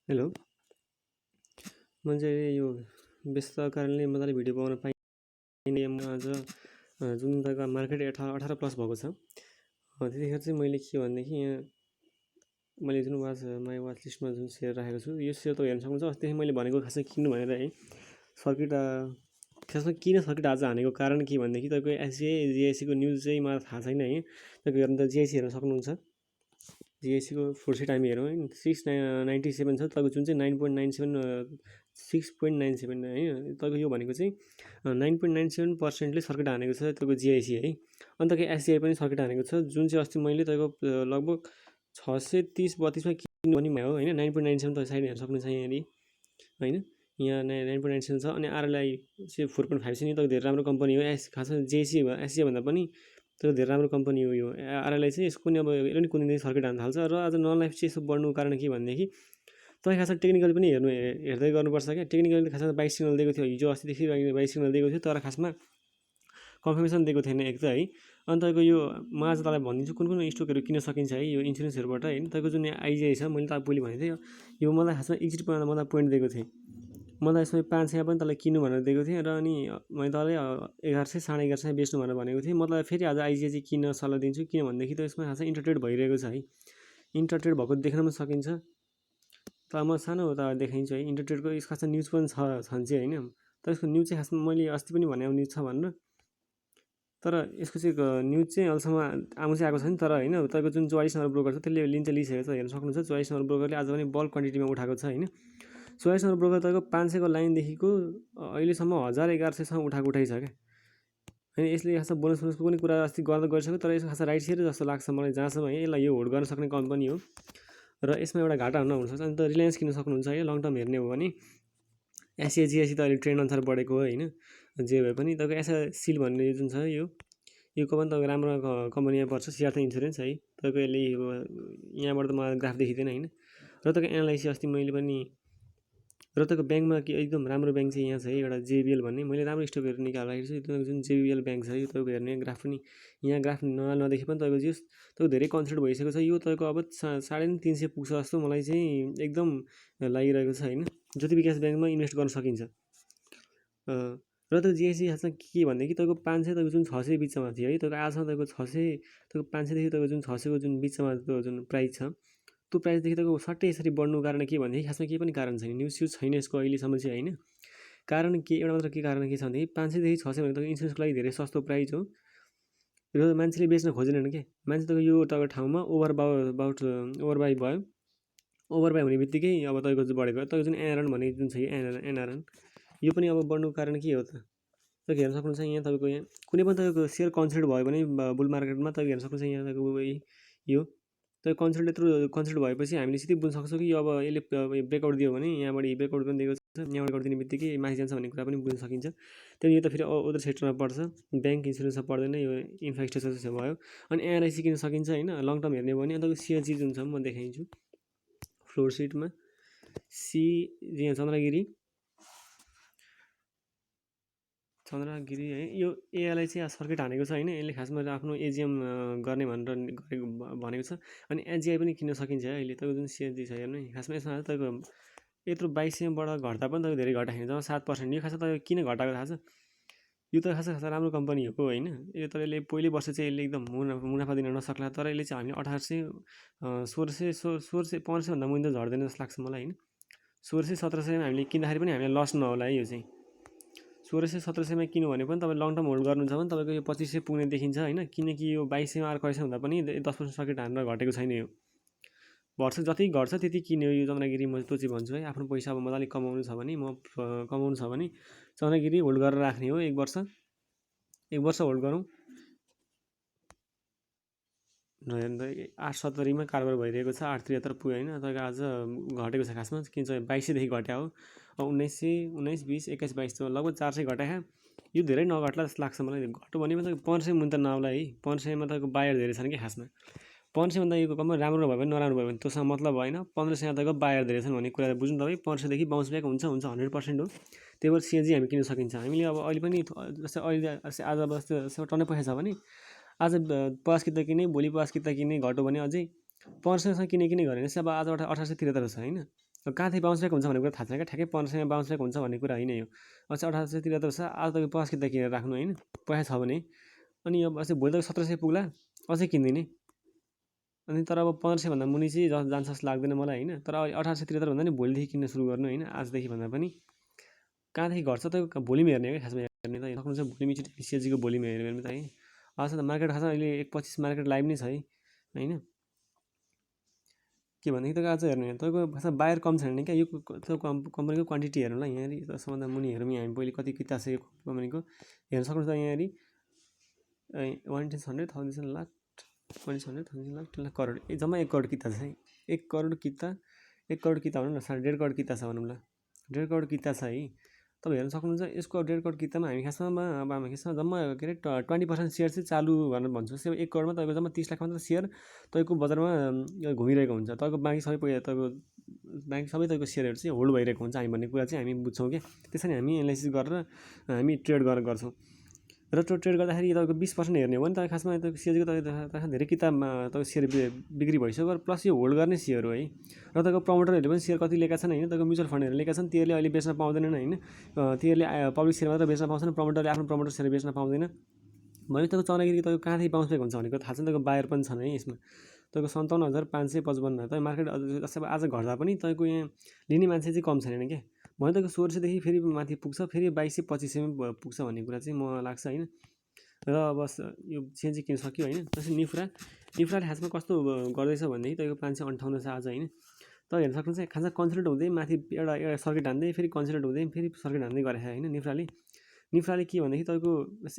Hello. म्हणजे यो व्यस्तताको कारणले मजाले भिडियो बनाउन पाइने आज जुन तपाईँको मार्केट 18 प्लस भएको छ त्यतिखेर चाहिँ मैले के भनेदेखि यहाँ मैले जुन माई वाच लिस्टमा जुन सेयर राखेको छु यो सेयर त हेर्न सक्नुहुन्छ। अस्तिदेखि मैले भनेको खासै किन्नु भनेर है सर्किट खासमा किन सर्किट आज हानेको कारण के भनेदेखि तपाईँको एसजिआई जिआइसीको न्युज चाहिँ मलाई थाहा छैन है। तपाईँको हेर्नु त जिआइसी हेर्न सक्नुहुन्छ। जिएससीको फुर्सी टाइम हेरौँ है 697 छ तपाईँको जुन चाहिँ 9.97 6.97 है तपाईँको यो भनेको चाहिँ 9.97%ले सर्किट हानेको छ तपाईँको जिआइसी है। अनि तपाईँको एसजिआई पनि सर्किट हानेको छ जुन चाहिँ अस्ति मैले तपाईँको लगभग 630-32मा किन्नु पनि भयो होइन। 9.97 त साइड हेर्न सक्नुहुन्छ यहाँनिर होइन। यहाँ 9.97 छ अनि आरएलआई चाहिँ 4.5 छ नि तपाईँको धेरै राम्रो कम्पनी हो। खासमा जिएसी एसजिआई भन्दा पनि त्यो धेरै राम्रो कम्पनी हो यो आरएलआई चाहिँ। यसको पनि अब यसले पनि कुनै दिन सर्किट हान्न थाल्छ र आज नन लाइफ चाहिँ यसो बढ्नुको कारण के भनेदेखि तपाईँ खासमा टेक्निकल पनि हेर्दै गर्नुपर्छ क्या। टेक्निकली खासमा 22 सिग्नल दिएको थियो हिजो अस्तिदेखि 22 सिग्नल दिएको थियो तर खासमा कन्फर्मेसन दिएको थिएन एक त है। अनि तपाईँको यो म आज तपाईँलाई भनिदिन्छु कुन कुन स्टकहरू किन्न सकिन्छ है यो इन्सुरेन्सहरूबाट होइन। तपाईँको जुन आइजिआई छ मैले तपाईँ पहिले भनेको थिएँ यो मलाई खासमा एक्जिट पोइन्ट मलाई पोइन्ट दिएको थिएँ। मलाई यसमा 500 पनि तँलाई किन्नु भनेर दिएको थिएँ र अनि मैले तँलाई 1100 11.5 बेच्नु भनेर भनेको थिएँ। म तँलाई फेरि आज आइजिआई चाहिँ किन्न सल्लाह दिन्छु किन भनेदेखि त यसमा खासमा इन्टरट्रेड भइरहेको छ है। इन्टरट्रेड भएको देख्न पनि सकिन्छ। त म सानो त देखाइन्छु है इन्टरट्रेडको यस खासमा न्युज पनि छन् चाहिँ होइन। तर यसको न्युज चाहिँ खासमा मैले अस्ति पनि भने न्युज छ भनेर तर यसको चाहिँ न्युज चाहिँ अहिलेसम्म आउनु चाहिँ आएको छ नि। तर होइन तपाईँको जुन 44 नम्बर ब्रोकर छ त्यसले लिइसकेको छ हेर्न सक्नुहुन्छ। 44 नम्बर ब्रोकरले आज पनि बल्क क्वान्टिटीमा उठाएको छ होइन। 44 नम्बर ब्रोकर तपाईँको 500को लाइनदेखिको अहिलेसम्म 1100-1100सम्म उठाइ छ क्या होइन। यसले खासमा बोनस पनि कुरा अस्ति गर्दा गरिसक्यो तर यसको खासमा राइट सेयर जस्तो लाग्छ मलाई जहाँसम्म है। यसलाई यो होल्ड गर्न सक्ने कम्पनी हो र यसमा एउटा घाटा हुनसक्छ। अनि त रिलायन्स किन्न सक्नुहुन्छ है लङ टर्म हेर्ने हो भने। एसजिआई जिआइसी त अहिले ट्रेन्ड अनुसार बढेको हो होइन। जे भए पनि तपाईँको एसआइसिल भन्ने जुन छ यो पनि तपाईँको राम्रो कम्पनीमा पर्छ सिआर्थन इन्सुरेन्स है। तपाईँको यसले यहाँबाट त मलाई ग्राफ देखिँदैन होइन। र तपाईँको एनालाइसिस अस्ति मैले पनि र तपाईँको ब्याङ्कमा के एकदम राम्रो ब्याङ्क चाहिँ यहाँ छ है एउटा जेबिएल भन्ने मैले राम्रो स्टकहरू निकालेर छु। तपाईँको जुन जेबिएल ब्याङ्क छ यो तपाईँको हेर्ने ग्राफ पनि यहाँ ग्राफ नदेखे पनि तपाईँको जस तपाईँको धेरै कन्सिडर भइसकेको छ। यो तपाईँको अब 350 पुग्छ जस्तो मलाई चाहिँ एकदम लागिरहेको छ होइन। ज्योति विकास ब्याङ्कमा इन्भेस्ट गर्न सकिन्छ। र त्यो जिएससी खासमा के भनेदेखि तपाईँको 500 तपाईँको जुन 600 बिचमा थियो है तपाईँको आजसम्म तपाईँको 600 तपाईँको 500देखि तपाईँको जुन 600को जुन बिचमा त्यो जुन प्राइस छ त्यो प्राइसदेखि तपाईँको सट्टै यसरी बढ्नुको कारण के भनेदेखि खासमा केही पनि कारण छैन। न्युज स्युज छैन यसको अहिलेसम्म चाहिँ होइन। कारण के एउटा मात्र के कारण के छ भनेदेखि 500देखि 600 भने तपाईँको इन्सुरेन्सको लागि धेरै सस्तो प्राइस हो र मान्छेले बेच्न खोजेनन् के। मान्छे तपाईँको यो तपाईँको ठाउँमा ओभरबाई भयो। ओभरबाई हुने बित्तिकै अब तपाईँको बढेको तपाईँको जुन एनआरएन भन्ने जुन छ एनआरएन यो पनि अब बढ्नुको कारण के हो त तपाईँको हेर्न सक्नुहुन्छ। यहाँ तपाईँको यहाँ कुनै पनि तपाईँको सेयर कन्सिडर भयो भने बुल मार्केटमा तपाईँको हेर्न सक्नुहुन्छ। यहाँ तपाईँको यो त कन्सल्ट यत्रो कन्सल्ट भएपछि हामीले सिधै बुझ्न सक्छौँ कि अब यसले ब्रेकआउट दियो भने यहाँबाट ब्रेकआउट पनि दिएको छ यहाँबाट गरिदिने बित्तिकै माथि जान्छ भन्ने कुरा पनि बुझ्न सकिन्छ। त्यहाँदेखि यो त फेरि अदर सेक्टरमा पर्छ ब्याङ्क इन्सुरेन्समा पर्दैन यो इन्फ्रास्ट्रक्चर भयो। अनि एआरआइसी किन्न सकिन्छ होइन लङ टर्म हेर्ने हो भने। अन्त सिएनजी जुन छ म देखाइन्छु फ्लोर सिटमा यहाँ चन्द्रगिरी है यो एआईलाई चाहिँ सर्किट हानेको छ होइन। यसले खासमा आफ्नो एजिएम गर्ने भनेर भनेको छ। अनि एजिआई पनि किन्न सकिन्छ है अहिले तपाईँको जुन सिएनजी छ हेर्नु खासमा यसमा तपाईँको यत्रो 2200बाट घट्दा पनि तपाईँको धेरै घटा छैन जम्मा 7%। यो खासमा तपाईँको किन घटाएको थाहा छ यो त खासमा राम्रो कम्पनी हो होइन। यो त यसले पहिलो वर्ष चाहिँ यसले एकदम मुनाफा दिन नसक्ला तर यसले चाहिँ हामीले 1800 1600 1500भन्दा मुनि त झर्दैन जस्तो लाग्छ मलाई होइन। 1600-1700मा हामीले किन्दाखेरि पनि हामीलाई लस नहोला है। यो चाहिँ 1600-1700मा किन्यो भने पनि तपाईँ लङ टर्म होल्ड गर्नुहुन्छ भने तपाईँको यो 2500 पुग्ने देखिन्छ होइन। किनकि यो 2200मा अर्को हुँदा पनि 10% सर्किट हानेर घटेको छैन। यो वर्ष जति घट्छ त्यति किन्यो यो चन्द्रगिरी। म त्यो चाहिँ भन्छु है आफ्नो पैसा अब मजाले कमाउनु छ भने चन्द्रगिरी होल्ड गरेर राख्ने हो। एक वर्ष होल्ड गरौँ। 870मा कारोबार भइरहेको छ 873 पुग्यो होइन। तपाईँको आज घटेको छ खासमा किन चाहिँ 2200देखि घट्या हो। 1900 19 20 21 22 लगभग 400 घटाए। यो धेरै नघट्ला जस्तो लाग्छ मलाई। घट्यो भने पनि 1500 मुनि त नआउला है। 1500मा तपाईँको बायर धेरै छन् कि खासमा 1500भन्दा यो कम राम्रो भयो भने नराम्रो भयो भने त्योसँग मतलब भएन। 1500मा तपाईँको बायर धेरै छन् भन्ने कुरा बुझ्नु तपाईँ। 1500देखि बाउन्स ब्याक हुन्छ 100% हो। त्यही भएर सिएनजी हामी किन्न सकिन्छ। हामीले अब अहिले पनि जस्तै अहिले आज टन्नै पैसा छ भने आज 50 किता किने भोलि 50 किता किने घट्यो भने अझै 1500सँग किने गर्ने अब आज 1873 छ होइन। कहाँदेखि बाउन्स ब्याक हुन्छ भन्ने कुरा थाहा छैन क्या, ठ्याक्कै 1500मा बाउन्स ब्याक हुन्छ भन्ने कुरा होइन यो। अस्ति 1873 छ, आज तपाईँ 50 किता किनेर राख्नु होइन, पैसा छ भने। अनि अब अस्ति भोलि त 1700 पुग्ला, अझै किनिदिने। अनि तर अब 1500 भन्दा मुनि चाहिँ जान्छ जस्तो लाग्दैन मलाई होइन। तर 1873 भन्दा नि भोलिदेखि किन्न सुरु गर्नु होइन, आजदेखि भन्दा पनि। कहाँदेखि घट्छ त भोलिमा हेर्ने हो क्या खासमा हेर्ने त सक्नुहुन्छ, भोलि सिएजीको भोलिमा हेर्ने त है। आज त मार्केट खासमा अहिले 1.25 मार्केट लाइभ नै छ है होइन। के भनेदेखि तपाईँको आज हेर्नु तपाईँको खासमा बायर कम छैन क्या, यो कम्पनीको क्वान्टिटी हेर्नुलाई यहाँनिर सबभन्दा मुनि हेरौँ। यहाँ हामी पहिले कति किता छ यो कम्पनीको हेर्न सक्नुहुन्छ यहाँनिर 100 1000 लाख 100 1000 लाख 10 लाख करोड, जम्मा 1 करोड किता छ है। 1 करोड किता 1 करोड किता भनौँ न, 1.5 करोड किता छ भनौँ ल, 1.5 करोड किता छ है। तपाईँ हेर्न सक्नुहुन्छ यसको 1.5 करोड कितामा हामी खासमा अब हामी खासमा जम्मा के अरे 20% सेयर चाहिँ चालु भनेर भन्छु। त्यो 1 करोडमा तपाईँको जम्मा 30 लाख मात्र सेयर तपाईँको बजारमा घुमिरहेको हुन्छ। तपाईँको बाँकी सबै तपाईँको बाँकी सबै तपाईँको सेयरहरू चाहिँ होल्ड भइरहेको हुन्छ हामी भन्ने कुरा चाहिँ हामी बुझ्छौँ क्या। त्यसरी हामी एनालाइसिस गरेर हामी ट्रेड गरेर गर्छौँ। र त्यो ट्रेड गर्दाखेरि तपाईँको 20% हेर्ने हो भने तपाईँ खासमा तपाईँको सिएजीको तपाईँ धेरै किताबमा तपाईँको सेयर बिक्री भइसक्यो, प्लस यो होल्ड गर्ने सेयर हो है। र तपाईँको प्रमोटरहरूले पनि सेयर कति लिएका छन् होइन, तपाईँको म्युचुअल फन्डहरू लिएका छन्, तिनीहरूले अहिले बेच्न पाउँदैनन् होइन। तिनीहरूले पब्लिक सेयर मात्र बेच्न पाउँछन्, प्रमोटरले आफ्नो प्रमोटर सेयर बेच्न पाउँदैन। भने तपाईँको चौनागिरी तपाईँको कहाँदेखि बाउन्स ब्याक हुन्छ भनेको थाहा छ। तपाईँको बायर पनि छन् है यसमा। तपाईँको 57,555 तपाईँको मार्केट आज घट्दा पनि तपाईँको यहाँ लिने मान्छे चाहिँ कम छैन क्या। भने तपाईँको 1600देखि फेरि माथि पुग्छ, फेरि 2200 2500मा पुग्छ भन्ने कुरा चाहिँ मलाई लाग्छ होइन। र अब यो चेन्ज किन सक्यो होइन। त्यसरी निफ्राले खासमा कस्तो गर्दैछ भनेदेखि तपाईँको 558 छ आज होइन। तपाईँ हेर्न सक्नुहुन्छ खासमा कन्सल्टेट हुँदै माथि एउटा सर्किट हान्दै फेरि कन्सल्टेट हुँदै फेरि सर्किट हान्दै गरेको होइन निफ्राले के भनेदेखि तपाईँको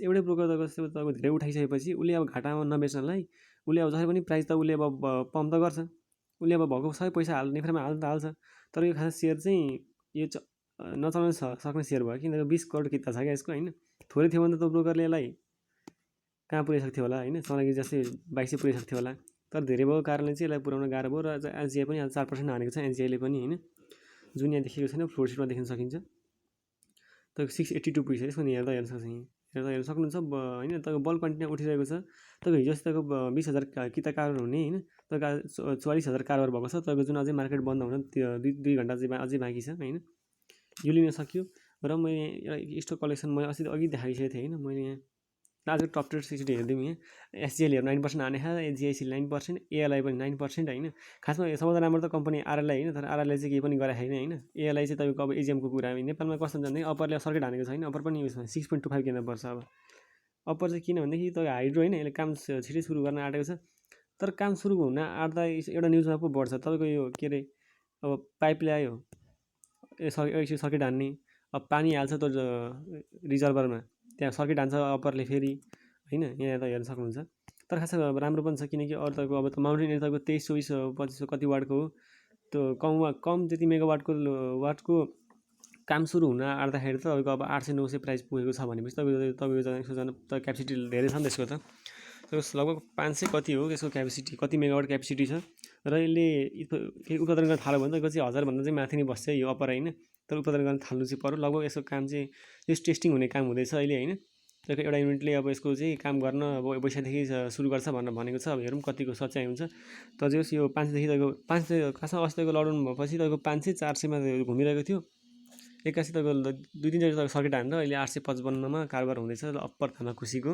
एउटै ब्रोकर तपाईँको धेरै उठाइसकेपछि उसले अब घाटामा नबेच्नलाई उसले अब जसरी पनि प्राइस त उसले अब पम्प त गर्छ, उसले अब भएको सबै पैसा निफ्रामा हाल्छ। तर यो खास सेयर चाहिँ यो नचलाउन सक्ने सेयर भयो, किनभने 20 करोड किता छ क्या यसको होइन। थोरै थियो भने त ब्रोकरले यसलाई कहाँ पुर्याइसक्थ्यो होला होइन, चौनागिरी जस्तै 2200 पुर्याइसक्थ्यो होला। तर धेरै भएको कारणले चाहिँ यसलाई पुऱ्याउन गाह्रो भयो। र एसजिआई पनि आज 4% हानेको छ एसजिआईले पनि होइन, जुन यहाँ देखेको छैन फ्लोर सिटमा देख्न सकिन्छ। तपाईँको 682 पुगिसक्यो यसको हेर्दा हेर्न सक्नुहुन्छ होइन। तपाईँको बल्क क्वान्टिटी उठिरहेको छ। तपाईँको हिजो अस्ति तपाईँको 20,000 किता कारोबार हुने होइन, तपाईँको 44,000 कारोबार भएको छ। तपाईँको जुन अझै मार्केट बन्द हुन 2 घन्टा चाहिँ अझै बाँकी छ होइन। यो लिन सक्यो। र मैले स्टक कलेक्सन मैले अघि देखाइसकेको थिएँ होइन। मैले यहाँ आजको टप ट्रेड सिसिटी हेरिदिउँ यहाँ एसजिएलहरू 9% हाने, एजिआइसी 9%, एएलआई पनि 9% होइन। खासमा सबभन्दा राम्रो त कम्पनी आरएलआई होइन, तर आरएलआई चाहिँ केही पनि गरेको छैन होइन। एएलआई चाहिँ तपाईँको अब एजिएमको कुरा नेपालमा कस्तो हुन्छ भने अप्परले सर्किट हानेको छैन, अप्पर पनि उयसमा 6.25 किन्नुपर्छ। अब अप्पर चाहिँ किन भनेदेखि तपाईँ हाइड्रो होइन, यसले काम छिटै सुरु गर्न आँटेको छ। तर काम सुरु हुन आँट्दा एउटा न्युजमा पो बढ्छ तपाईँको यो के अरे अब पाइप ल्यायो एकछिन सर्किट हान्ने, अब पानी हाल्छ त रिजर्भरमा, त्यहाँ सर्किट हान्छ अप्परले फेरि होइन। यहाँ त हेर्न सक्नुहुन्छ। तर खास राम्रो पनि छ किनकि अरू तपाईँको अब त माउन्टेन एयर तपाईँको 2300 2500 कति वाटको हो, त्यो कम त्यति वाटको काम सुरु हुन आँट्दाखेरि त तपाईँको अब 800-900 प्राइस पुगेको छ भनेपछि तपाईँको क्यापेसिटी धेरै छ नि त्यसको त। त्यसको लगभग 500 कति हो त्यसको क्यापेसिटी, कति मेगावाट क्यापेसिटी छ। र यसले केही उत्पादन गर्न थाल्यो भने तपाईँको चाहिँ 1000भन्दा चाहिँ माथि नै बस्छ यो अप्पर होइन। तर उत्पादन गर्न थाल्नु चाहिँ पर्यो। लगभग यसको काम चाहिँ यस टेस्टिङ हुने काम हुँदैछ अहिले होइन। तपाईँको एउटा युनिटले अब यसको चाहिँ काम गर्न अब वैशाखदेखि सुरु गर्छ भनेर भनेको छ। अब हेरौँ कतिको सच्याइ हुन्छ। तर जस यो 500देखि तपाईँको 500 खासमा अस्तिको लकडाउन भएपछि तपाईँको 500 400मा घुमिरहेको थियो। एक्कासी तपाईँको 2-3 जग्गा तपाईँको सर्किट हानेर अहिले 855मा कारोबार हुँदैछ अप्पर थामा खुसीको।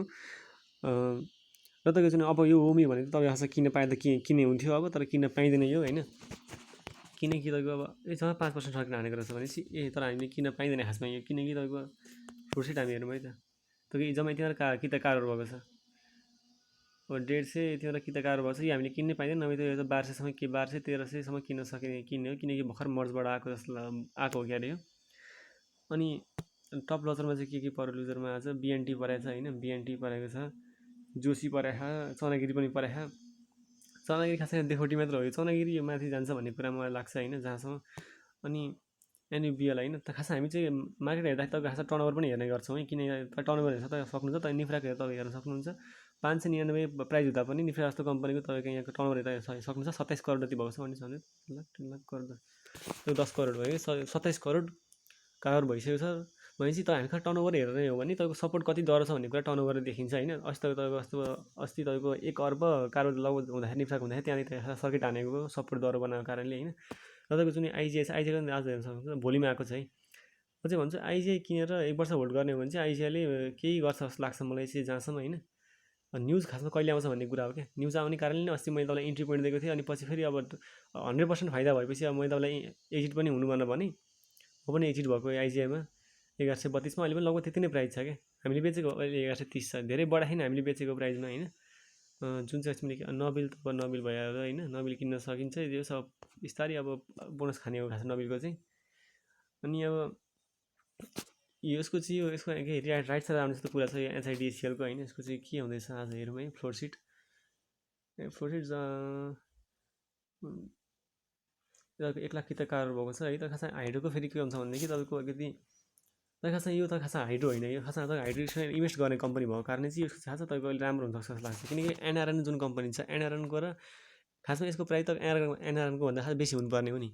र तपाईँको जुन अब यो होमी भने तपाईँ खासमा किन्न पाए त किन्ने हुन्थ्यो अब, तर किन्न पाइँदैन यो होइन। किनकि तपाईँको अब यसमा 5% सर्किट हानेको रहेछ भनेपछि तर हामीले किन्न पाइँदैन खासमा यो, किनकि तपाईँको फ्रुट हामी हेरौँ है त तपाईँको जम्मै यतिखेर किता कारोबार भएको छ। अब 150 यतिखेर किता कारोबार भएको छ, यो हामीले किन्नै पाइँदैन। नभए त यो त 1200सम्म 1200-1300सम्म किन्न किन्ने हो, किनकि भर्खर मर्जबाट आएको जस्तो आएको हो क्या अरे यो। अनि टप लजरमा चाहिँ के पऱ्यो लुजरमा आज बिएनटी परेको छ होइन, बिएनटी परेको छ, जोशी परेको छ, चौनागिरी पनि परेको छ। चौनागिरी खासै देखाउटी मात्र हो, चौनागिरी यो माथि जान्छ भन्ने कुरा मलाई लाग्छ होइन जहाँसम्म। अनि एनयुबिएल होइन त खास हामी चाहिँ मार्केट हेर्दाखेरि तपाईँ खास टर्नओभर पनि हेर्ने गर्छौँ है। किन टर्नओभर हेर्न तपाईँ सक्नुहुन्छ, तपाईँ निफ्राको तपाईँ हेर्न सक्नुहुन्छ। 599 प्राइस हुँदा पनि निफ्रा जस्तो कम्पनीको तपाईँको यहाँको टर्नओभर हेर्न सक्नुहुन्छ। 27 करोड जति भएको छ भने 10 लाख करोड, त्यो 10 करोड भयो कि 27 करोड कारोबार भइसकेको छ। भनेपछि त हामी खालि टर्नओभर हेर्ने हो भने तपाईँको सपोर्ट कति दर छ भन्ने कुरा टर्नओभर देखिन्छ होइन। अस्ति तपाईँको 1 अर्ब कारो लगभग हुँदाखेरि निफ्राक हुँदाखेरि त्यहाँनिर सर्किट हानेको सपोर्ट दर बनाएको कारणले होइन। र तपाईँको जुन आइजिआई छ, आइजिआई आज हेर्न सक्नुहुन्छ भोलिमा आएको छ है। म चाहिँ भन्छु आइजिआई किनेर 1 वर्ष होल्ड गर्ने हो भने चाहिँ आइजिआईले केही गर्छ जस्तो लाग्छ मलाई चाहिँ जहाँसम्म होइन। न्युज खासमा कहिले आउँछ भन्ने कुरा हो क्या। न्युज आउने कारणले नै अस्ति मैले तपाईँलाई इन्ट्री पोइन्ट दिएको थिएँ, अनि पछि फेरि अब 100% फाइदा भएपछि अब मैले तपाईँलाई एजिट पनि हुनु भनेर भने म पनि एजिट भएको आइजिआईमा 1132मा। अहिले पनि लगभग त्यति नै प्राइस छ क्या। हामीले बेचेको अहिले 1130 छ, धेरै बढाएन हामीले बेचेको प्राइसमा होइन। जुन चाहिँ अस्ति नबिल त नबिल भइहाल्यो होइन, नबिल किन्न सकिन्छ यो सब बिस्तारै अब बोनस खाने हो खास नबिलको चाहिँ। अनि अब यसको चाहिँ यसको राइट साइड आउने जस्तो कुरा छ यो एचआइडिसिएलको होइन। यसको चाहिँ के हुँदैछ आज हेरौँ है। फ्लोर सिट तपाईँको 1 लाख किता कार भएको छ है। त खासमा हाइड्रोको फेरि के हुन्छ भनेदेखि तपाईँको अलिकति खासमा यो त खासमा हाइड्रो होइन, यो खासमा तपाईँको हाइड्रोसँग इन्भेस्ट गर्ने कम्पनी भएको कारणले चाहिँ यसको थाहा छ तपाईँको अहिले राम्रो हुनसक्छ जस्तो लाग्छ। किनकि एनआरएन जुन कम्पनी छ एनआरएनको र खासमा यसको प्राइस त एनआरएनको भन्दा खास बेसी हुनुपर्ने हो नि।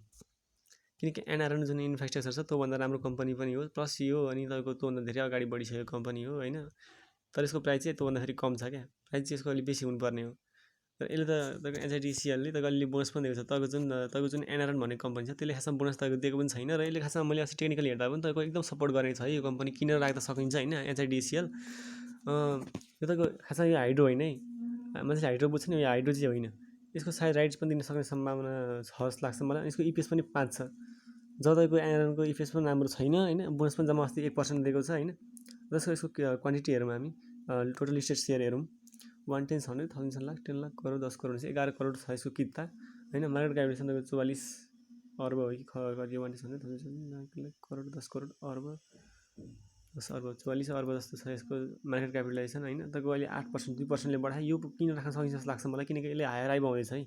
किनकि एनआरएन जुन इन्फ्रास्ट्रक्चर छ त्योभन्दा राम्रो कम्पनी पनि हो, प्लस यो अनि तपाईँको त्योभन्दा धेरै अगाडि बढिसकेको कम्पनी हो होइन। तर यसको प्राइस चाहिँ त्योभन्दा फेरि कम छ क्या, प्राइस चाहिँ यसको अलिक बेसी हुनुपर्ने हो। तर यसले त तपाईँको एचआइडिसिएलले तपाईँको अलि बोनस पनि दिएको छ। तपाईँको जुन एनआरएन भन्ने कम्पनी छ त्यसले खासमा बोनस तपाईँको दिएको पनि छैन। र यसले खासमा मैले अस्ति टेक्निकली हेर्दा पनि तपाईँको एकदम सपोर्ट गर्ने छ है। यो कम्पनी किनेर राख्दा सकिन्छ होइन एचआइडिसिएल। यो तपाईँको खासमा यो हाइड्रो होइन है, मान्छेले हाइड्रो बुझ्छ नि, यो हाइड्रो चाहिँ होइन। यसको सायद राइट्स पनि दिन सक्ने सम्भावना छ जस्तो लाग्छ मलाई। यसको इपिएस पनि 5 छ, जब तपाईँको एनआरएनको इपिएस पनि राम्रो छैन होइन। बोनस पनि जम्मा अस्ति 1% दिएको छ होइन। जसको यसको क्वान्टिटी हेरौँ हामी, टोटल लिस्टेड सेयर हेरौँ 1 10 100 1000 लाख 10 लाख करोड 10 करोड चाहिँ 11 करोड छ यसको किता होइन। मार्केट क्यापिटलाइजेसन तपाईँको 44 अर्ब हो कि कति 1 10 100 करोड 10 करोड अर्ब 10 अर्ब 44 अर्ब जस्तो छ यसको मार्केट क्यापिटलाइजेसन होइन। तपाईँको अहिले 8% 2%ले बढायो। यो किन राख्न सकिन्छ जस्तो लाग्छ मलाई, किनकि यसले हायर आइ बनाउँदैछ है।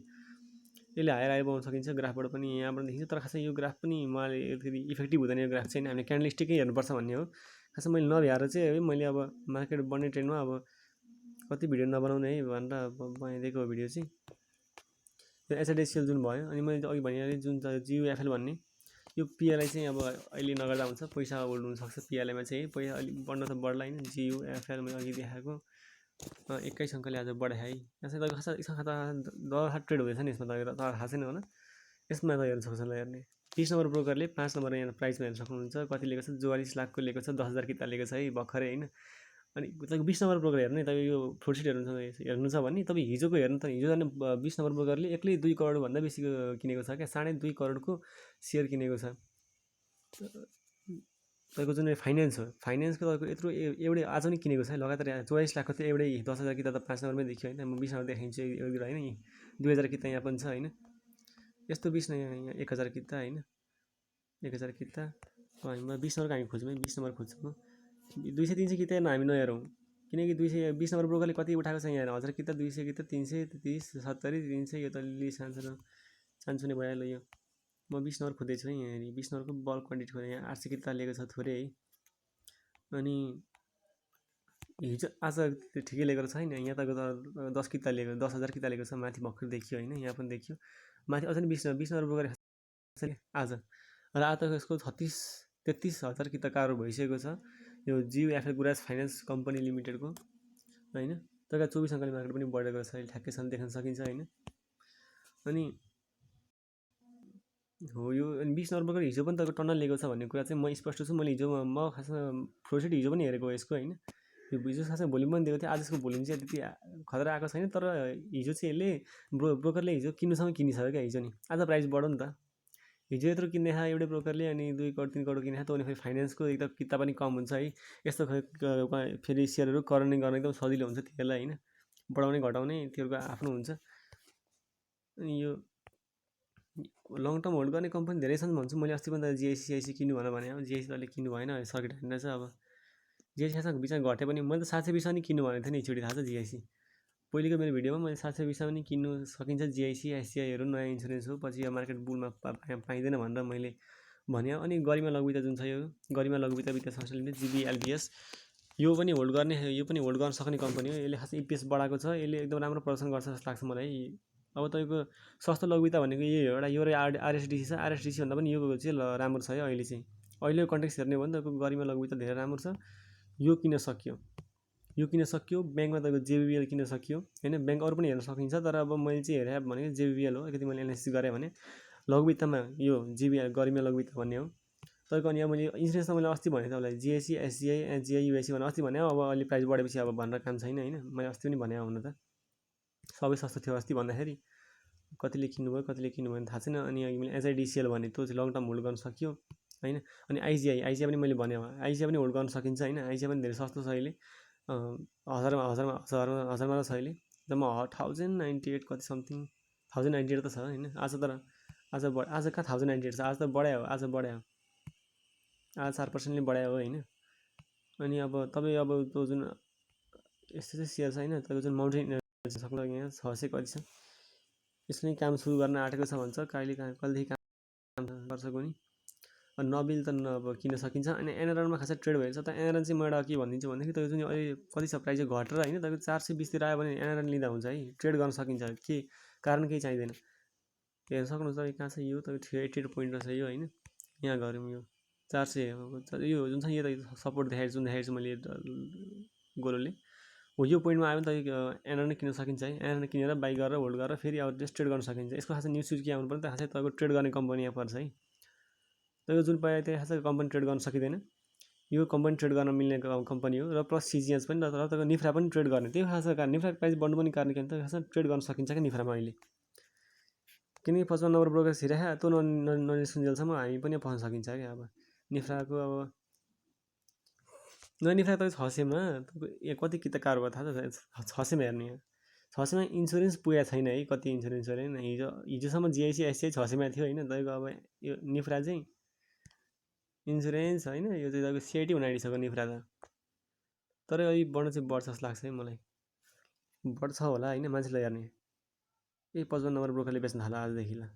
यसले हायर आइ बनाउन सकिन्छ, ग्राफबाट पनि यहाँबाट देखिन्छ। तर खासै यो ग्राफ पनि मलाई यति इफेक्टिभ हुँदैन यो ग्राफ चाहिँ। हामीले क्यान्डल स्टिकै हेर्नुपर्छ भन्ने हो खासमा। मैले नभ्याएर चाहिँ है मैले अब मार्केट बढ्ने ट्रेन्डमा अब कति भिडियो नबनाउने है भनेर बनाइदिएको भिडियो चाहिँ यो एचआइडिसिएल जुन भयो। अनि मैले अघि भनिहालेँ जुन जियुएफएल भन्ने यो पिएलआई चाहिँ अब अहिले नगर्दा हुन्छ, पैसा होल्ड हुनसक्छ पिएलआईमा चाहिँ। पैसा अलिक बढ्न त बढ्ला होइन। जियुएफएल मैले अघि देखाएको 21 अङ्कले आज बढाए है। यहाँ चाहिँ तपाईँको खासमा दर ट्रेड हुँदैछ नि यसमा, तपाईँको तर थाहा छैन होला। यसमा त हेर्न सक्छ ल हेर्ने 20 नम्बर ब्रोकरले 5 नम्बर यहाँ प्राइसमा हेर्न सक्नुहुन्छ। कति लिएको छ 44 लाखको लिएको छ, 10,000 किता लिएको छ है भर्खरै होइन। अनि तपाईँको 20 नम्बर ब्रोकर हेर्नु तपाईँ यो फ्लोर सिट हेर्नु छ भने तपाईँ हिजोको हेर्नु त हिजो जाने 20 नम्बर ब्रोकरले एक्लै 2 करोडभन्दा बेसी किनेको छ क्या, 2.5 करोडको सेयर किनेको छ। तपाईँको जुन फाइनेन्स हो, फाइनेन्सको तपाईँको यत्रो एउटै आज पनि किनेको छ लगातार 44 लाखको थियो एउटै 10,000 किता त 5 नम्बरमै देखियो होइन। म 20 नम्बर देखाइन्छु एउटा होइन, 2000 किता यहाँ पनि छ होइन। यस्तो 20 यहाँ 1000 किता होइन, 1000 किता हामी 20 नम्बरको हामी खोज्छौँ है, 20 नम्बर खोज्छौँ म। 200 300 किता हेर्न हामी नहेरौँ, किनकि 220 नम्बर ब्रोकरले कति उठाएको छ यहाँ 1000 किता 200 किता 330 70 300 यो त अलि सानो नै भइहाल्यो यो। म 20 नम्बर खोज्दैछु है यहाँ, 20 नम्बरको बल्क क्वान्टिटी खोजेँ यहाँ 800 किता लिएको छ थोरै है। अनि हिजो आज ठिकै लिएको छ होइन। यहाँ त 10 किता लिएको 10,000 किता लिएको छ, माथि भर्खर देखियो होइन, यहाँ पनि देखियो माथि अझै 20 नम्बर ब्रोकर आज। र आज यसको 33,000 किता कारो भइसकेको छ यो जियुएफएल गुराज फाइनेन्स कम्पनी लिमिटेडको होइन। तर 24 अङ्कले मार्केट पनि बढेको छ अहिले ठ्याक्कैसँग देख्न सकिन्छ होइन। अनि हो यो 20 नम्बर ब्रोकर हिजो पनि तपाईँको टन्नल लिएको छ भन्ने कुरा चाहिँ म स्पष्ट छु। मैले हिजो म खासमा फ्लोर सिट हिजो पनि हेरेको यसको होइन। यो हिजो खासमा भोल्युम पनि दिएको थियो, आज यसको भोल्युम चाहिँ त्यति खतरा आएको छैन। तर हिजो चाहिँ यसले ब्रोकरले हिजो किन्नुसँग किनिसक्यो क्या हिजो नि। आज प्राइस बढ्यो नि त, हिजो यत्रो किन्ने खा एउटै ब्रोकरले अनि 2 करोड 3 करोड किने खा त अनि फेरि फाइनेन्सको एकदम किता पनि कम हुन्छ है। यस्तो फेरि सेयरहरू करनिङ गर्न एकदम सजिलो हुन्छ त्यसलाई होइन, बढाउने घटाउने त्योहरूको आफ्नो हुन्छ। अनि यो लङ टर्म होल्ड गर्ने कम्पनी धेरै छन् भन्छु मैले। अस्ति पनि त जिआइसी किन्नु भने हो, जिआइसी अहिले किन्नु भएन, सर्किट हान्दैछ। अब जिआइसी खासमा बिचमा घटे पनि मैले त 720 नि किन्नु भनेको थिएँ नि एकचोटि, थाहा छ जिआइसी पहिलेको मेरो भिडियोमा मैले 720 पनि किन्नु सकिन्छ जिआइसी एससिआईहरू नयाँ इन्सुरेन्स हो, पछि यो मार्केट बुलमा पाइँदैन भनेर मैले भने। अनि गरिमा लघुवित्त जुन छ यो गरिमा लघुवित्त वित्तीय संस्था लिमिटेड जिबिएलबिएस यो पनि होल्ड गर्ने, यो पनि होल्ड गर्न सक्ने कम्पनी हो। यसले खास इपिएस बढाएको छ, यसले एकदम राम्रो प्रदर्शन गर्छ जस्तो लाग्छ मलाई। अब तपाईँको सस्तो लघुवित्त भनेको यही हो एउटा, यो र आरएसडिसी छ। आरएसडिसी भन्दा पनि यो चाहिँ राम्रो छ है अहिले चाहिँ। अहिलेको कन्टेक्स्ट हेर्ने हो भने तपाईँको गरिमा लघु वित्त धेरै राम्रो छ, यो किन सकियो, ब्याङ्कमा तपाईँको जेबिबिएल किन सकियो होइन। ब्याङ्क अरू पनि हेर्न सकिन्छ, तर अब मैले चाहिँ हेरेँ भनेको जेबिबिएल हो। अलिकति मैले एनालिसिस गरेँ भने लघु वित्तमा यो जिबिएल गरिमा लघु वित्त भन्ने हो तपाईँको। अनि अब मैले इन्सुरेन्समा मैले अस्ति भनेको थिएँ तपाईँलाई जिएससी एसजिआई एचजिआई युएससी भनेर अस्ति भने, अब अहिले प्राइस बढेपछि अब भनेर काम छैन होइन। मैले अस्ति पनि भने हुन त सबै सस्तो थियो अस्ति भन्दाखेरि, कतिले किन्नुभयो कतिले किन्नुभयो थाहा छैन। अनि अघि मैले एचआइडिसिएल भने त्यो चाहिँ लङ टर्म होल्ड गर्न सकियो होइन। अनि आइजिआई पनि मैले भने आइजिआई पनि होल्ड गर्न सकिन्छ होइन। आइजिआई पनि धेरै सस्तो छ अहिले, हजारमा त छ अहिले जम्मा 1098 कति समथिङ 1098 त छ होइन। आज कहाँ 1098 छ, आज त बढायो, आज 4%ले बढायो होइन। अनि अब तपाईँ अब त्यो जुन यस्तो चाहिँ सेयर छ होइन, तपाईँको जुन माउन्टेन इनर्जी सक्नु यहाँ 600 कति छ, यसले काम सुरु गर्न आँटेको छ भन्छ, कहिलेदेखि काम गर्छ कुनै। नबिल त अब किन सकिन्छ। अनि एनआरएनमा खासै ट्रेड भइरहेछ त एनआरएन चाहिँ म एउटा के भनिदिन्छु भनेदेखि तपाईँको जुन अहिले कति छ प्राइस घटेर होइन, तपाईँको 420 आयो भने एनआरएन लिँदा हुन्छ है, ट्रेड गर्न सकिन्छ, के कारण केही चाहिँदैन। हेर्न सक्नुहुन्छ तपाईँ कहाँ छ यो, तपाईँको 388 पोइन्ट छ यो होइन। यहाँ गरौँ यो 400 यो जुन छ यो त सपोर्ट देखाएको जुन देखाएको छु मैले गोलोले हो, यो पोइन्टमा आयो भने तपाईँको एनआरएन किन्न सकिन्छ है। एनआरएन किनेर बाई गरेर होल्ड गरेर फेरि अब ट्रेड गर्न सकिन्छ। यसको खासै न्युज के आउनु पर्ने त, खासै तपाईँको ट्रेड गर्ने कम्पनी यहाँ पर्छ है। तपाईँको जुन पायो त्यहाँ खासै कम्पनी ट्रेड गर्न सकिँदैन, यो कम्पनी ट्रेड गर्न मिल्ने कम्पनी हो। र प्लस सिजिएस पनि, र तपाईँको निफ्रा पनि ट्रेड गर्ने, त्यो खासै कारण निफ्रा प्राइस बढ्नु पनि कारण के त खासै ट्रेड गर्न सकिन्छ क्या निफ्रामा अहिले। किनकि 55 नम्बर ब्रोकर छिराखा त्यो ननिस्कुन्जेलसम्म हामी पनि पस्न सकिन्छ क्या। अब निफ्राको अब निफ्रा त 600मा कति किता कारोबार थाहा छ, 600मा हेर्ने, 600मा इन्सुरेन्स पुगेको छैन है, कति इन्सुरेन्स हो होइन। हिजोसम्म जिआइसी एससिआई 600मा थियो होइन। तपाईँको अब यो निफ्रा चाहिँ इन्सुरेन्स होइन, यो चाहिँ तपाईँको सिआइटी हुन आँटिसक्यो निफ्रा त। तर यो बढ्न चाहिँ बढ्छ जस्तो लाग्छ है मलाई, बढ्छ होला होइन। मान्छेलाई हेर्ने 55 नम्बर ब्रोकरले बेच्न थाल्यो आजदेखि ल।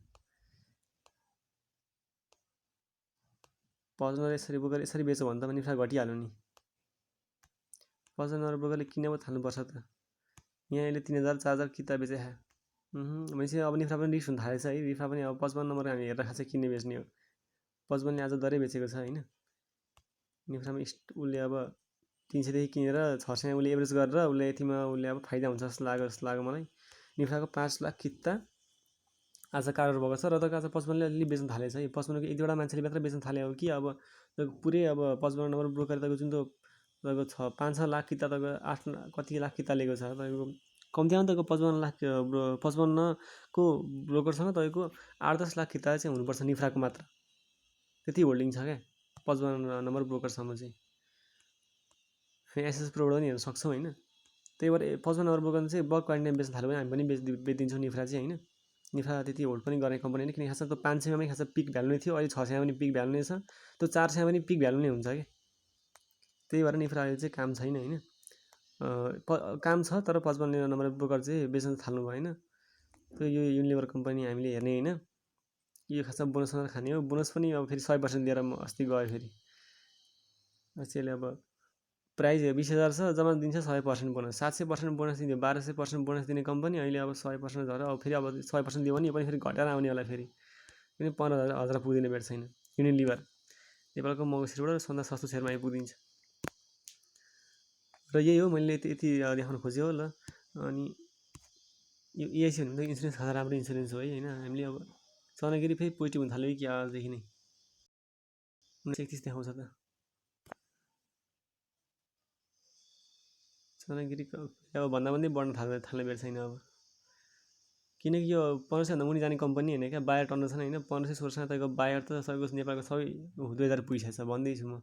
55 यसरी ब्रोकर यसरी बेच्यो भने त निफ्रा घटिहाल्यो नि। 55 नम्बर ब्रोकरले किन पो थाल्नुपर्छ त, यहाँ अहिले 3000 4000 किता बेचे भनेपछि अब निफ्रा पनि रिस्क हुन थालेछ है। निफ्रा पनि अब 55 नम्बर हामी हेरेर खासै किन्ने बेच्ने हो। 55ले आज दरै बेचेको छ होइन। निफ्रामा उसले अब 300 देखि किनेर 600 उसले एभरेज गरेर उसले यतिमा उसले अब फाइदा हुन्छ जस्तो लाग्यो मलाई। निफ्राको 5 लाख किता आज कारोबार भएको छ, र त आज 55ले अलि बेच्न थालेछ है। 55को एक दुईवटा मान्छेले मात्र बेच्न थाले हो कि अब पुरै अब 55 नम्बर ब्रोकर तपाईँको जुन तपाईँको 5-6 लाख किता तपाईँको 8 कति लाख किता लिएको छ तपाईँको, कम्तीमा तपाईँको 55को ब्रोकरसँग तपाईँको 8-10 लाख किता चाहिँ हुनुपर्छ निफ्राको मात्र, त्यति होल्डिङ छ क्या 55 नम्बर ब्रोकरसम्म चाहिँ। एसएस प्रोबाट पनि हेर्न सक्छौँ होइन। त्यही भएर 55 नम्बर ब्रोकर चाहिँ बल्क क्वान्टिटीमा बेच्न थाल्यो भने हामी पनि बेचिदिन्छौँ निफ्रा चाहिँ होइन। निफ्रा त्यति होल्ड पनि गर्ने कम्पनी होइन, किनकि खासमा त 500मा पनि खासमा पिक भ्यालु नै थियो, अहिले 600मा पनि पिक भ्यालु नै छ, त्यो 400मा पनि पिक भ्यालु नै हुन्छ क्या। त्यही भएर निफ्रा अहिले चाहिँ काम छैन होइन। काम छ तर 55 नम्बर ब्रोकर चाहिँ बेच्न थाल्नु भएन। त्यो यो युनिलिभर कम्पनी हामीले हेर्ने होइन, यो खासमा बोनस खाने हो। बोनस पनि अब फेरि 100% दिएर म अस्ति गयो फेरि। त्यसले अब प्राइस 20,000 छ, जम्मा दिन्छ 100% बोनस, 700% बोनस दिन्थ्यो, 1200% बोनस दिने कम्पनी अहिले अब 100% झऱ्यो। अब फेरि अब 100% दियो भने यो पनि फेरि घटेर आउने होला फेरि, किनकि 15,000 पुग्दिने बेट छैन। युनिलिभर नेपालको महँगो सेयरबाट सन्दा सस्तो सेयरमा आइपुगिदिन्छ। र यही हो मैले यति देखाउन खोजेँ हो ल। अनि यो इआइसी भन्ने इन्सुरेन्स खासा राम्रो इन्सुरेन्स हो है होइन। हामीले अब चनागिरी फेरि पोजिटिभ हुन थाल्यो कि आजदेखि नै 1931 देखाउँछ त चनागिरीको। अब भन्दै बढ्न थाल्ने बेर छैन अब, किनकि यो 1500 भन्दा मुनि जाने कम्पनी होइन क्या। बायर टन्न छन् होइन, 1500-1600 तपाईँको बायर त सबैको नेपालको सबै 2000 पुगिसकेको छ भन्दैछु म।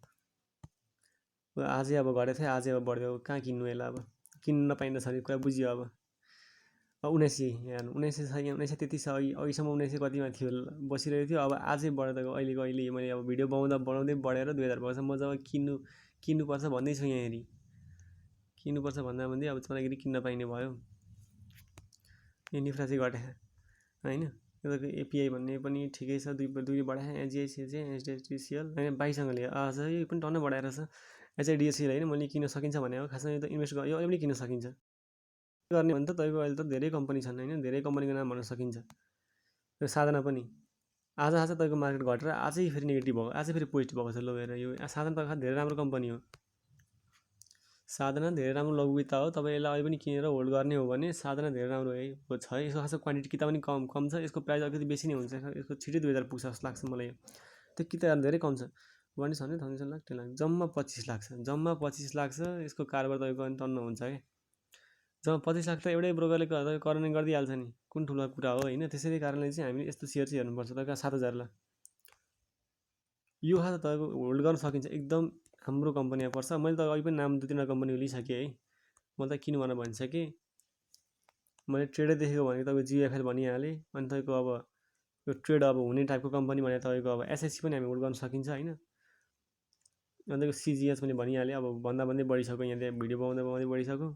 आजै अब घटेको थियो, आजै अब बढ्यो, कहाँ किन्नु यसलाई अब, किन्न नपाइँदो छ भने कुरा बुझ्यो। अब 1933 अघिसम्म 1900 कतिमा थियो बसिरहेको थियो, अब आजै बढेर अहिले मैले अब भिडियो बनाउँदै बढेर 2000 भएको छ। म जब किन्नुपर्छ भन्दैछु यहाँ हेरी, किन्नुपर्छ भन्दै अब चनागिरी किन्न पाइने भयो। यो निफ्रा चाहिँ घटे होइन। तपाईँको एपिआई भन्ने पनि ठिकै छ, दुई बढाए। एचडिएफसिएल होइन 22सँग लियो, आज यो पनि टन्नै बढाएर छ। एचआइडिएफसिएल होइन मैले किन्न सकिन्छ भने हो, खासमा यो त इन्भेस्ट यो अहिले पनि किन्न सकिन्छ। गर्ने भने त तपाईँको अहिले त धेरै कम्पनी छन् होइन, धेरै कम्पनीको नाम भन्न सकिन्छ। यो साधना पनि आज तपाईँको मार्केट घटेर आजै फेरि नेगेटिभ भएको, आजै फेरि पोजिटिभ भएको छ। ल हेर यो साधना त धेरै राम्रो कम्पनी हो। साधना धेरै राम्रो लघुवित्त हो। तपाईँ यसलाई अहिले पनि किनेर होल्ड गर्ने हो भने साधना धेरै राम्रो है छ। यसको खासमा क्वान्टिटी किता पनि कम छ। यसको प्राइस अलिकति बेसी नै हुन्छ। यसको छिटै 2000 पुग्छ जस्तो लाग्छ मलाई। त्यो किता धेरै कम छ। 100 100 लाख 10 लाख जम्मा 25 लाख छ। जम्मा 25 लाख छ। यसको कारोबार तपाईँको अनि टन्न हुन्छ है। जम्मा 25 लाख त एउटै ब्रोकरले करने गरिदिइहाल्छ नि। कुन ठुलो कुरा हो होइन। त्यसैले कारणले चाहिँ हामीले यस्तो सेयर चाहिँ हेर्नुपर्छ। तपाईँको 7000 ला यो खास तपाईँको होल्ड गर्न सकिन्छ। एकदम राम्रो कम्पनीमा पर्छ। मैले त अघि पनि नाम 2-3 कम्पनीको लिइसकेँ है। मैले त किन भनेर भनिसकेँ। मैले ट्रेडै देखेको भने तपाईँको जिएफएल भनिहालेँ। अनि तपाईँको अब यो ट्रेड अब हुने टाइपको कम्पनी भने तपाईँको अब एसएससी पनि हामी होल्ड गर्न सकिन्छ होइन। अनि तपाईँको सिजिएस पनि भनिहालेँ। अब भन्दै बढिसक्यो। यहाँ भिडियो बनाउँदै बढिसक्यो।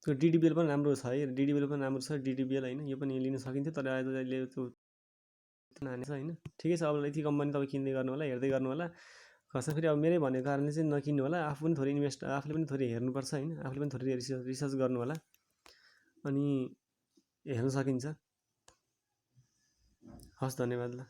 त्यो डिडिबिएल पनि राम्रो छ है। डिडिबिएल पनि राम्रो छ। डिडिबिएल होइन यो पनि लिन सकिन्थ्यो तर अहिले त्यो नानी छ होइन। ठिकै छ। अब यति कम्पनी तपाईँ किन्दै गर्नु होला, हेर्दै गर्नु होला। खासमा फेरि अब मेरै भनेको कारणले चाहिँ नकिन्नु होला। आफू पनि थोरै आफूले पनि थोरै हेर्नुपर्छ होइन। आफूले पनि थोरै रिसर्च गर्नु होला। अनि हेर्न सकिन्छ। हस् धन्यवाद ल।